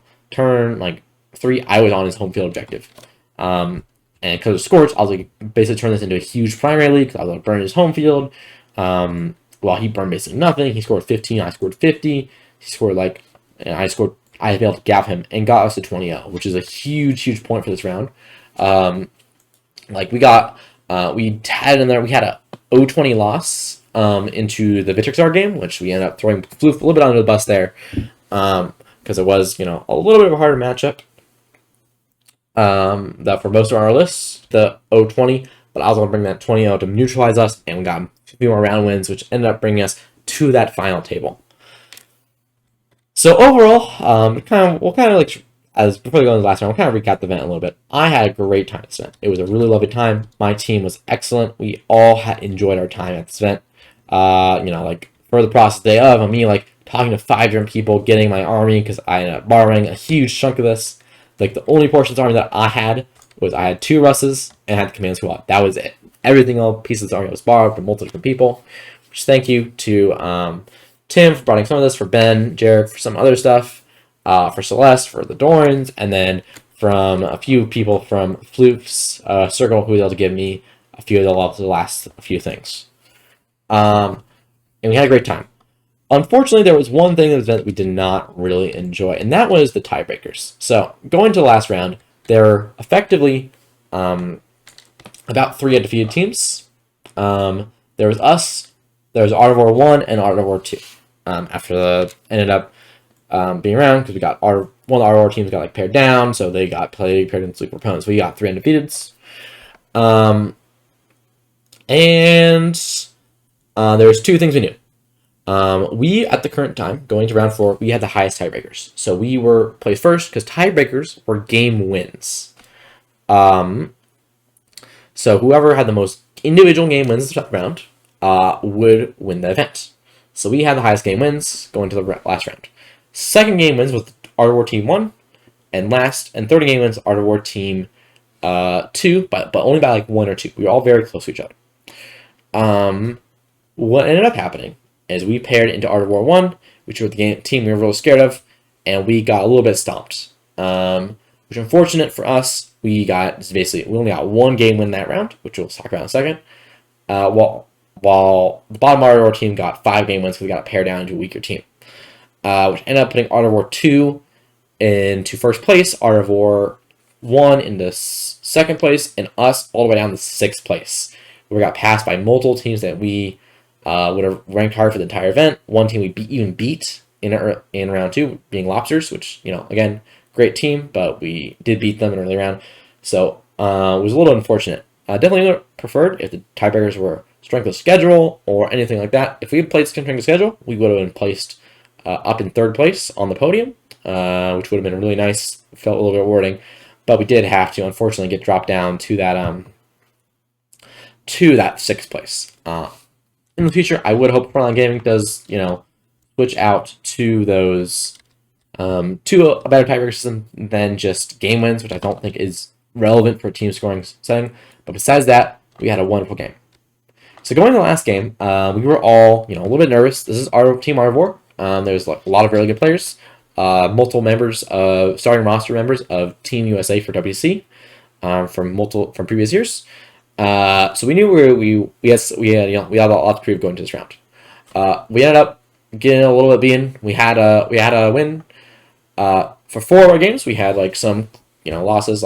on his home field objective. And because of Scorch, I was like basically turn this into a huge primary because I was like burning his home field. While he burned basically nothing, he scored 15, I scored 50. He scored I was able to gap him and got us to 20-0, which is a huge point for this round. We had in there, we had a 0-20 loss into the Vitrixar game, which we ended up flew a little bit under the bus there, because it was a little bit of a harder matchup that for most of our lists, the 0-20, but I was going to bring that 20-0 to neutralize us, and we got a few more round wins, which ended up bringing us to that final table. So overall, as before we go into the last round, we'll kind of recap the event a little bit. I had a great time at this event. It was a really lovely time. My team was excellent. We all enjoyed our time at this event. For the process day of me talking to 5 different people, getting my army, because I ended up borrowing a huge chunk of this. The only portion of the army that I had was I had 2 Russes and I had the command squad. That was it. Everything else, pieces of the army was borrowed from multiple different people. Which thank you to Tim for bringing some of this, for Ben, Jared for some other stuff, for Celeste for the Dorans, and then from a few people from Floof's Circle who was able to give me a few of the last few things. And we had a great time. Unfortunately, there was one thing in the event that we did not really enjoy, and that was the tiebreakers. So, going to the last round, there were effectively about 3 undefeated teams. There was us, there was Art of War 1 and Art of War 2. Ended up being around because we got one of the Art of War teams got paired down, so they got paired against sleeper opponents. We got 3 undefeateds. There was 2 things we knew. We, at the current time, going to round 4, we had the highest tiebreakers. So we were placed first because tiebreakers were game wins. So whoever had the most individual game wins this round would win the event. So we had the highest game wins going to the last round. Second game wins was Art of War Team 1, and third game wins Art of War Team 2, but only by 1 or 2. We were all very close to each other. What ended up happening is we paired into Art of War 1, which was the team we were really scared of, and we got a little bit stomped. Which, unfortunate for us, we only got 1 game win that round, which we'll talk about in a second. While the bottom Art of War team got 5 game wins because we got paired down into a weaker team. Which ended up putting Art of War 2 into first place, Art of War 1 into second place, and us all the way down to 6th place. We got passed by multiple teams that we would have ranked hard for the entire event. One team we even beat in round 2, being Lobsters, which, again, great team, but we did beat them in an early round. So it was a little unfortunate. Definitely would have preferred if the tiebreakers were strength of schedule or anything like that. If we had played strength of schedule, we would have been placed up in 3rd place on the podium, which would have been really nice. Felt a little bit rewarding, but we did have to, unfortunately, get dropped down to that 6th place. In the future, I would hope Frontline Gaming does, switch out to those to a better tiebreaker system than just game wins, which I don't think is relevant for a team scoring setting. But besides that, we had a wonderful game. So going to the last game, we were all, a little bit nervous. This is our team Art of War. There's a lot of really good players, multiple starting roster members of Team USA for WC from previous years. So we knew we had a lot to prove going to this round. We ended up getting a little bit we had a win. For 4 of our games, we had some losses.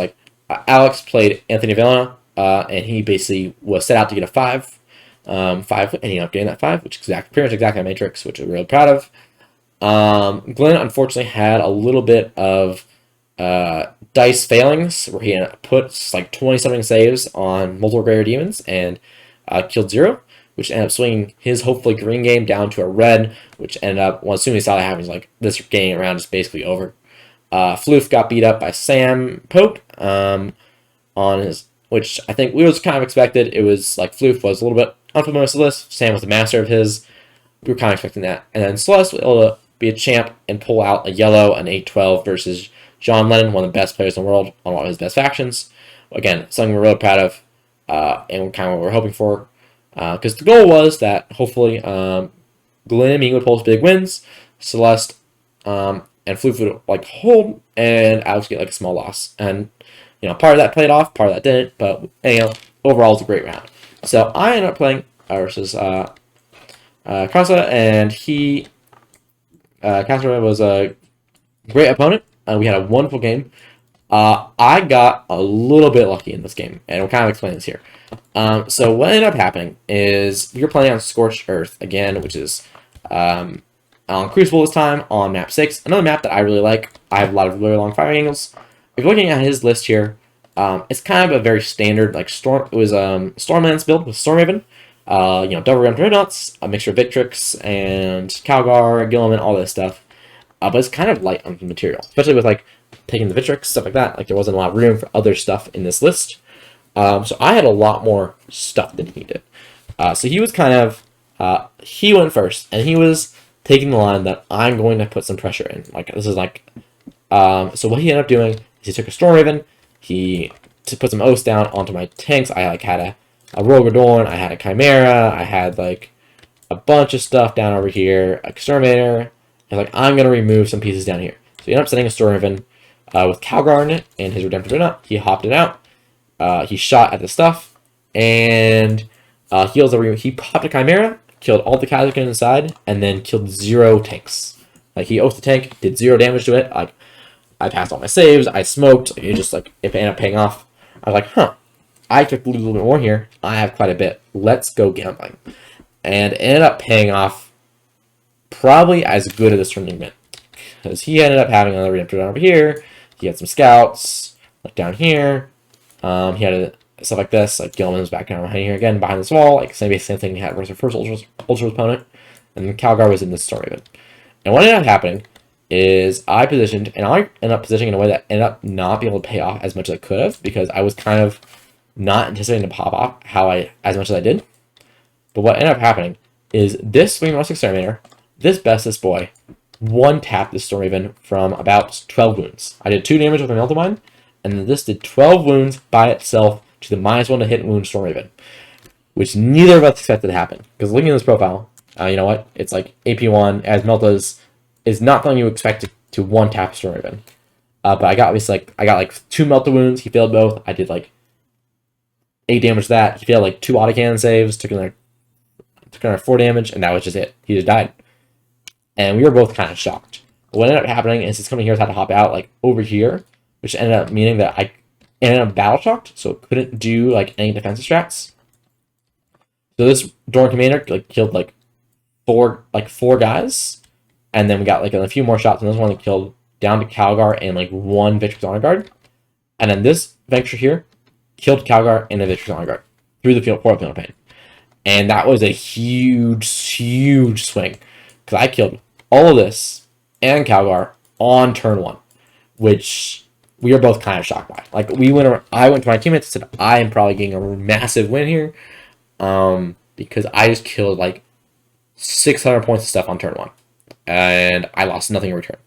Alex played Anthony Villena, and he basically was set out to get a 5, and he ended up getting that 5, which is pretty much exactly my matrix, which we're really proud of. Glenn unfortunately had a little bit of dice failings where he put 20-something saves on multiple greater demons and killed 0. which ended up swinging his hopefully green game down to a red, which ended up, well, as soon as he saw that happen, he's like, this game round is basically over. Floof got beat up by Sam Pope on his, which I think we was kind of expected. It was like Floof was a little bit unfamiliar with the list. Sam was the master of his. We were kind of expecting that. And then Celeste was able to be a champ and pull out a yellow, an 8-12 versus John Lennon, one of the best players in the world on one of his best factions. Again, something we're really proud of, and kind of what we're hoping for. Because the goal was that hopefully Glenn and me would pull big wins, Celeste and Floof would like hold, and Alex get like a small loss. And part of that played off, part of that didn't. But anyhow, overall, it's a great round. So I ended up playing versus Casa, and Casa was a great opponent. We had a wonderful game. I got a little bit lucky in this game, and we'll kind of explain this here. So what ended up happening is we were playing on Scorched Earth again, which is on Crucible this time on map 6. Another map that I really like. I have a lot of really long firing angles. If you're looking at his list here, it's kind of a very standard like storm. It was Stormlands build with Stormraven, double ram dreadnoughts, a mixture of Victrix and Calgar, Gilliman, all this stuff. But it's kind of light on material, especially with like taking the Victrix, stuff like that. Like there wasn't a lot of room for other stuff in this list. So I had a lot more stuff than he did. So he was kind of, he went first, and he was taking the line that I'm going to put some pressure in. Like this is like, so what he ended up doing is he took a Stormraven, to put some oaths down onto my tanks. I like had a Rogue Adorn, I had a Chimera, I had like a bunch of stuff down over here, Exterminator, and like I'm gonna remove some pieces down here. So he ended up setting a Stormraven with Calgar in it and his Redemptive Dreadnought. He hopped it out. He shot at the stuff, and he popped a Chimera, killed all the Kazakhstan inside, and then killed 0 tanks. Like he oathed the tank, did 0 damage to it. Like I passed all my saves, I smoked. It just like it ended up paying off. I was like, huh, I took a little bit more here. I have quite a bit. Let's go gambling, and it ended up paying off probably as good as this tournament, because he ended up having another Redemptor down over here. He had some scouts like down here. He had stuff like this, like Gilman was back down behind here again, behind this wall, like same thing he had versus the first Ultra opponent, and then Calgar was in this Stormraven. And what ended up happening is I positioned, and I ended up positioning in a way that ended up not being able to pay off as much as I could have, because I was kind of not anticipating to pop off as much as I did. But what ended up happening is this Swing Mouse Exterminator, this Bestest Boy, one-tapped this Stormraven from about 12 wounds. I did 2 damage with a Melted Mine, and then this did 12 wounds by itself to the -1 to hit and wound Stormraven, which neither of us expected to happen. Because looking at this profile, you know what? It's like AP1 as Meltas is not something you expect to one-tap Stormraven. But I got like 2 Melta wounds. He failed both. I did like 8 damage to that. He failed like 2 autocannon saves. Took another 4 damage, and that was just it. He just died. And we were both kind of shocked. What ended up happening is this company here had to hop out like over here, which ended up meaning that I ended up battle shocked, so it couldn't do like any defensive strats. So this Dorn Commander like killed like four guys, and then we got like a few more shots, and this one that killed down to Calgar and like 1 Victrix Honor Guard, and then this Venture here killed Calgar and a Victrix Honor Guard through the field of pain, and that was a huge swing, because I killed all of this and Calgar on turn 1, which we were both kind of shocked by. Like I went to my teammates and said, I am probably getting a massive win here, because I just killed like 600 points of stuff on turn 1, and I lost nothing in return.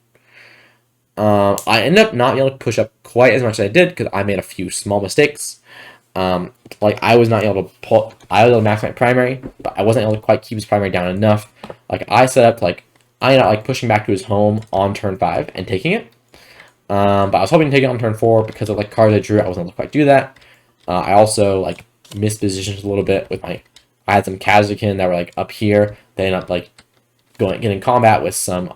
I ended up not being able to push up quite as much as I did, because I made a few small mistakes. Like I was not able to I was able to max my primary, but I wasn't able to quite keep his primary down enough. Like I set up I ended up like pushing back to his home on turn 5 and taking it. But I was hoping to take it on turn 4 because of like cards I drew. I wasn't able to quite do that. I also like missed positions a little bit with I had some Kazakhstan that were like up here. They ended up like getting combat with some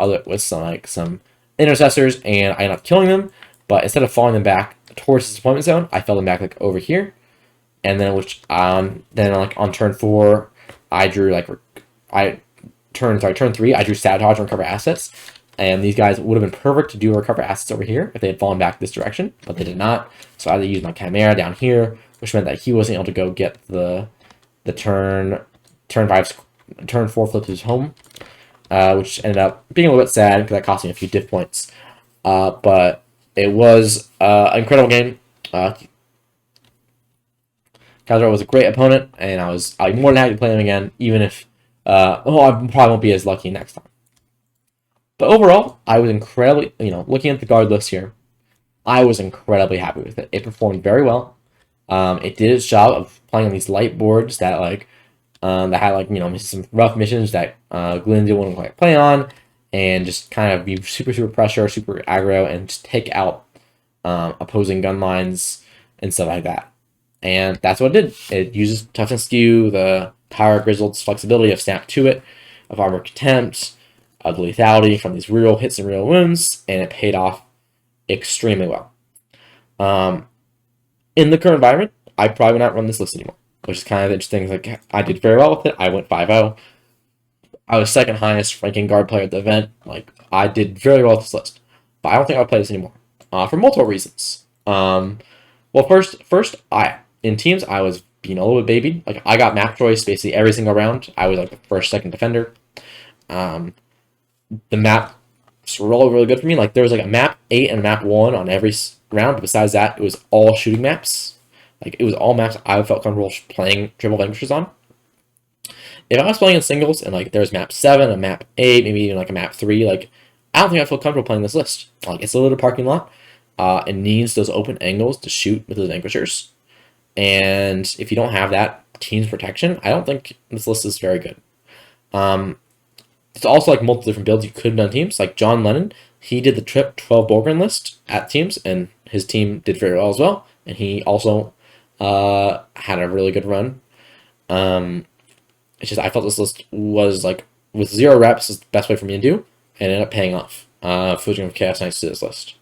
intercessors, and I ended up killing them. But instead of falling them back towards the deployment zone, I fell them back like over here. And then on turn 4, I drew turn 3, I drew Sabotage and Recover Assets. And these guys would have been perfect to do Recover Assets over here if they had fallen back this direction, but they did not. So I had to use my Chimera down here, which meant that he wasn't able to go get the turn turn 4 flips his home, which ended up being a little bit sad because that cost me a few diff points. But it was an incredible game. Calzaro was a great opponent, and I'd be more than happy to play him again, even if I probably won't be as lucky next time. But overall, I was incredibly, looking at the guard list here, I was incredibly happy with it. It performed very well. It did its job of playing on these light boards that had some rough missions that Glenn didn't want to quite play on, and just kind of be super pressure, super aggro, and just take out opposing gun lines and stuff like that. And that's what it did. It uses toughness skew, the power of Grizzled's flexibility of snap to it, of armor contempt, of the lethality from these real hits and real wounds, and it paid off extremely well. In the current environment, I probably would not run this list anymore, which is kind of interesting. Like, I did very well with it. I went 5-0. I was second highest ranking guard player at the event. Like, I did very well with this list, but I don't think I'll play this anymore for multiple reasons. Well, first, in teams I was being a little bit babied. Like, I got map choice basically every single round. I was like the first, second defender. The maps were really good for me. Like, there was like a map 8 and a map 1 on every round, but besides that, it was all shooting maps. Like, it was all maps I felt comfortable playing triple vanquishes on. If I was playing in singles and like there's map 7, a map 8, maybe even like a map 3, like, I don't think I feel comfortable playing this list. Like, it's a little parking lot. It needs those open angles to shoot with those vanquishers. And if you don't have that team's protection, I don't think this list is very good. It's also like multiple different builds you could have done teams. Like John Lennon, he did the trip 12 Bulgaren list at teams, and his team did very well as well. And he also had a really good run. It's just I felt this list was like with 0 reps is the best way for me to do, and it ended up paying off. Fusing with Chaos Knights to this list.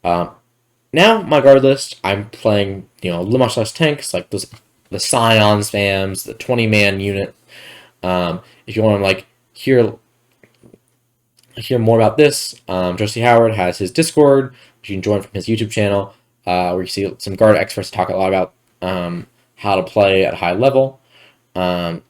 Now my guard list, I'm playing much less tanks like the Scion spams, the 20-man unit. If you want to like hear more about this, Josie Howard has his Discord, which you can join from his YouTube channel, where you see some guard experts talk a lot about how to play at a high level. One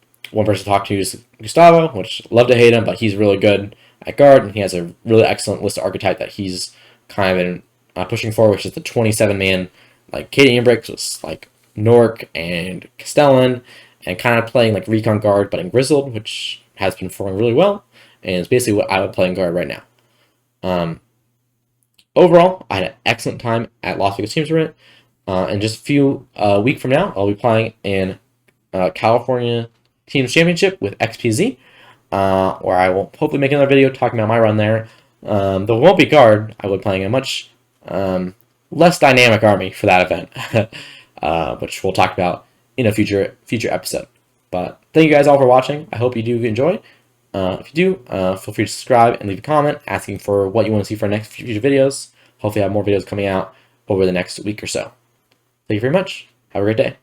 person to talk to is Gustavo, which love to hate him, but he's really good at guard, and he has a really excellent list of archetype that he's kind of been pushing for, which is the 27-man, like Cadian Bricks, with like Nork and Castellan, and kind of playing like Recon Guard, but in Grizzled, which has been performing really well, and it's basically what I would play in guard right now. Overall, I had an excellent time at Las Vegas Teams Tournament, and just a few week from now, I'll be playing in California Teams Championship with XPZ, where I will hopefully make another video talking about my run there. Though it won't be guard, I will be playing a much less dynamic army for that event, which we'll talk about in a future episode. But thank you guys all for watching. I hope you do enjoy. If you do, feel free to subscribe and leave a comment asking for what you want to see for next future videos. Hopefully I have more videos coming out over the next week or so. Thank you very much. Have a great day.